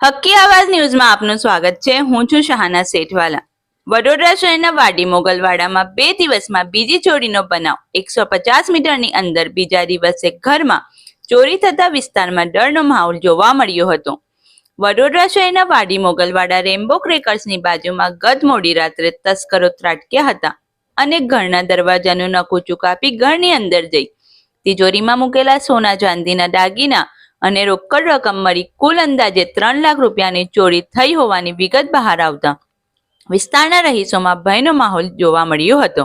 હક્કી આવાજ ન્યૂઝમાં આપનું સ્વાગત છે। હું છું શહાના સેઠવાલા। વડોદરા શહેરના વાડી મોગલવાડામાં 2 દિવસમાં બીજી ચોરીનો બનાવ। 150 મીટરની અંદર બીજા દિવસે ઘરમાં ચોરી થતા વિસ્તારમાં ડરનો માહોલ જોવા મળ્યો હતો। વડોદરા શહેરના વાડી મોગલવાડા રેમ્બો ક્રેકર્સની બાજુમાં ગત મોડી રાત્રે તસ્કરો ત્રાટક્યા હતા અને ઘરના દરવાજાનું નકુચું કાપી ઘરની અંદર જઈ તિજોરીમાં મૂકેલા સોના ચાંદીના દાગીના અને રોકડ રકમ મળી કુલ અંદાજે 3 લાખ રૂપિયાની ચોરી થઈ હોવાની વિગત બહાર આવતા વિસ્તારના રહીશોમાં ભયનો માહોલ જોવા મળ્યો હતો।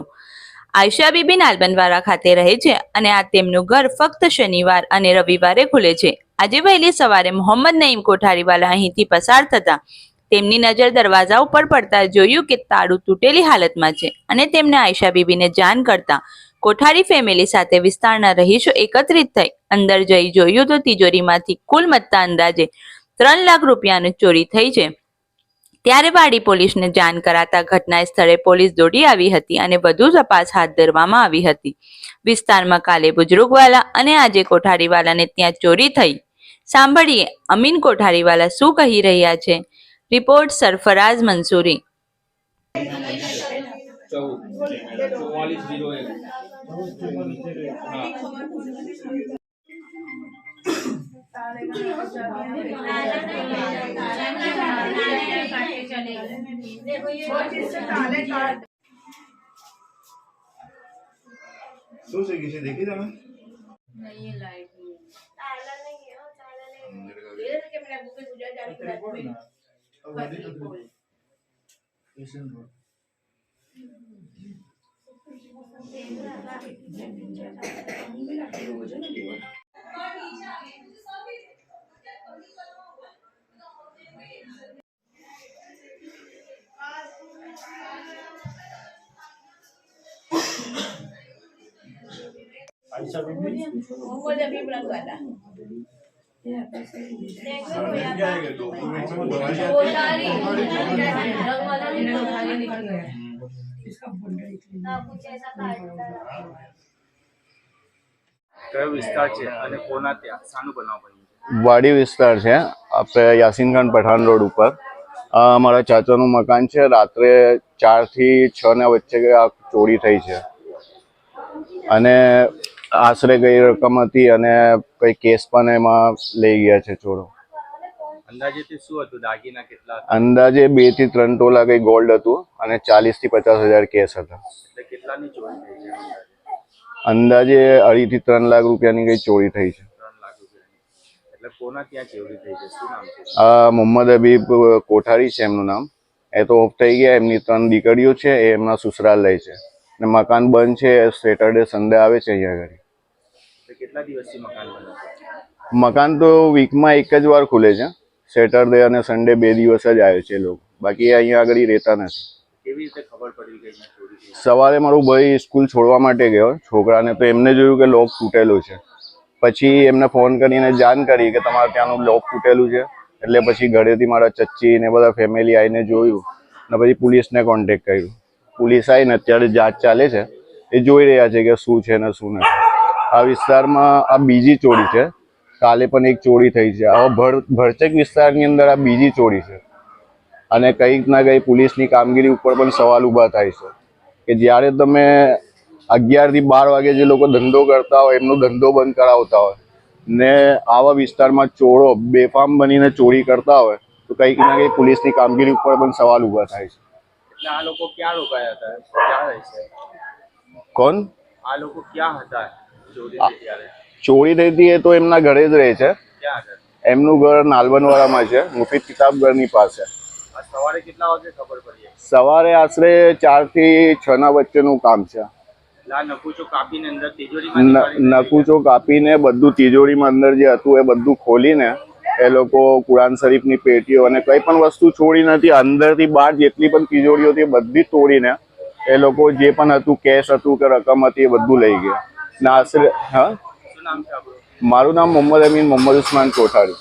આયશા બીબી નાલબંધવાળા ખાતે રહે છે અને આ તેમનું ઘર ફક્ત શનિવાર અને રવિવારે ખુલે છે। આજે વહેલી સવારે મોહમ્મદ નઈમ કોઠારીવાલા અહીંથી પસાર થતા તેમની નજર દરવાજા ઉપર પડતા જોયું કે તાળું તૂટેલી હાલતમાં છે અને તેમને આયશા બીબીને જાણ કરતા કોઠારી ફેમિલી સાથે વિસ્તારના રહીશો એકત્રિત થઈ અંદર જઈ જોયું તો તિજોરીમાંથી કુલ મત્તા અંદાજે 3 લાખ રૂપિયાની ચોરી થઈ છે। ત્યારે વાડી પોલીસને જાણ કરાતા ઘટના સ્થળે પોલીસ દોડી આવી હતી અને વધુ તપાસ હાથ ધરવામાં આવી હતી। વિસ્તારમાં કાલે બુજરુગવાલા અને આજે કોઠારીવાલાને ત્યાં ચોરી થઈ। સાંભળીએ અમીન કોઠારીવાલા શું કહી રહ્યા છે। રિપોર્ટ સરફરાઝ મંસૂરી। શું છે કિસે देखी તમે नहीं ये लाइट नहीं ताला नहीं है और ताला नहीं ये कि मेरा बुक गुजर जा रही है पेशेंट रोड आयशा बीबी मोहम्मद अबीब रंगवाला વાડી વિસ્તાર છે આપણે યાસીન ખાન પઠાણ રોડ ઉપર। અમારા ચાચાનું મકાન છે। રાત્રે 4 થી 6 ના વચ્ચે આ ચોરી થઈ છે અને આશરે કઈ રકમ હતી અને કઈ કેસ પણ એમાં લઈ ગયા છે ચોરો। અંદાજે શું હતું? દાગીના કેટલા? અંદાજે 2 થી 3 તોલા કઈ ગોલ્ડ હતું અને 40 થી 50 હજાર કેસ હતા। એટલે કેટલાની ચોરી થઈ છે? અંદાજે 2.5 થી 3 લાખ રૂપિયાની કઈ ચોરી થઈ છે। 3 લાખ રૂપિયાની। એટલે કોના ત્યાં ચોરી થઈ છે? શું નામ છે? મોહમ્મદ અબીબ કોઠારી છે એમનું નામ। એ તો ઓફ થઈ ગયા। એમની 3 દીકરીઓ છે, એ એમના સસુરાલ રહે છે ને મકાન બંધ છે। સેટરડે સન્ડે આવે છે અહીંયા આગળ। કેટલા દિવસથી મકાન બંધ છે? મકાન તો વીકમાં એક જ વાર ખુલે છે। સેટરડે અને સન્ડે 2 દિવસ જ આવે છે લોકો, બાકી અહીંયા આગળ રહેતા નથી। કેવી રીતે ખબર પડી ગઈ ચોરી થઈ? સવારે મારો ભાઈ સ્કૂલ છોડવા માટે ગયો છોકરાને, તો એમને જોયું કે લોક તૂટેલું છે। પછી એમને ફોન કરીને જાણ કરી કે તમારે ત્યાંનું લોક તૂટેલું છે। એટલે પછી ઘરેથી મારા ચચ્ચી ને બધા ફેમિલી આવીને જોયું ને પછી પોલીસને કોન્ટેક્ટ કર્યું। પોલીસ આવીને અત્યારે જાંચ ચાલે છે, એ જોઈ રહ્યા છે કે શું છે ને શું નથી। આ વિસ્તારમાં આ બીજી ચોરી છે। કાલે પણ એક ચોરી થઈ છે। આવા ભરચક વિસ્તારની અંદર આ બીજી ચોરી છે અને કંઈક ના કંઈ પોલીસની કામગીરી ઉપર પણ સવાલ ઊભા થાય છે કે જ્યારે તમે 11 થી 12 વાગે જે લોકો ધંધો કરતા હોય એમનો ધંધો બંધ કરાવતા હોય ને આવા વિસ્તારમાં ચોરો બેફામ બનીને ચોરી કરતા હોય તો કંઈક ના કંઈ પોલીસની કામગીરી ઉપર પણ સવાલ ઊભા થાય છે। એટલે આ લોકો ક્યાં રોકાયા હતા? ક્યાં રહે છે? કોણ આ લોકો ક્યાં હતા ચોરી થઈ ત્યારે? ચોરી થઈ હતી એ તો એમના ઘરે જ રહે છે। ક્યાં હતા? એમનું ઘર નાલબનવાડામાં છે, મુફીદ કિતાબઘરની પાસે। આ સવારે કેટલા વાગે ખબર પડી? સવારે આશરે 4 થી 6 ના વચ્ચેનું કામ છે। એટલે આ નકુચો કાપીને અંદર તિજોરીમાં નકુચો કાપીને બધું તિજોરીમાં અંદર જે હતું એ બધું ખોલીને એ લોકો કુરાન શરીફની પેટીઓ અને કઈ પણ વસ્તુ છોડી નથી। અંદરથી બહાર જેટલી પણ તિજોરીઓ હતી બધી તોડીને એ લોકો જે પણ હતું કેશ હતું કે રકમ હતી એ બધું લઈ ગયા। આશરે હા, શું નામ છે આપણું? મારું નામ મોહમ્મદ અમીન મોહમ્મદ ઉસ્માન કોઠારી।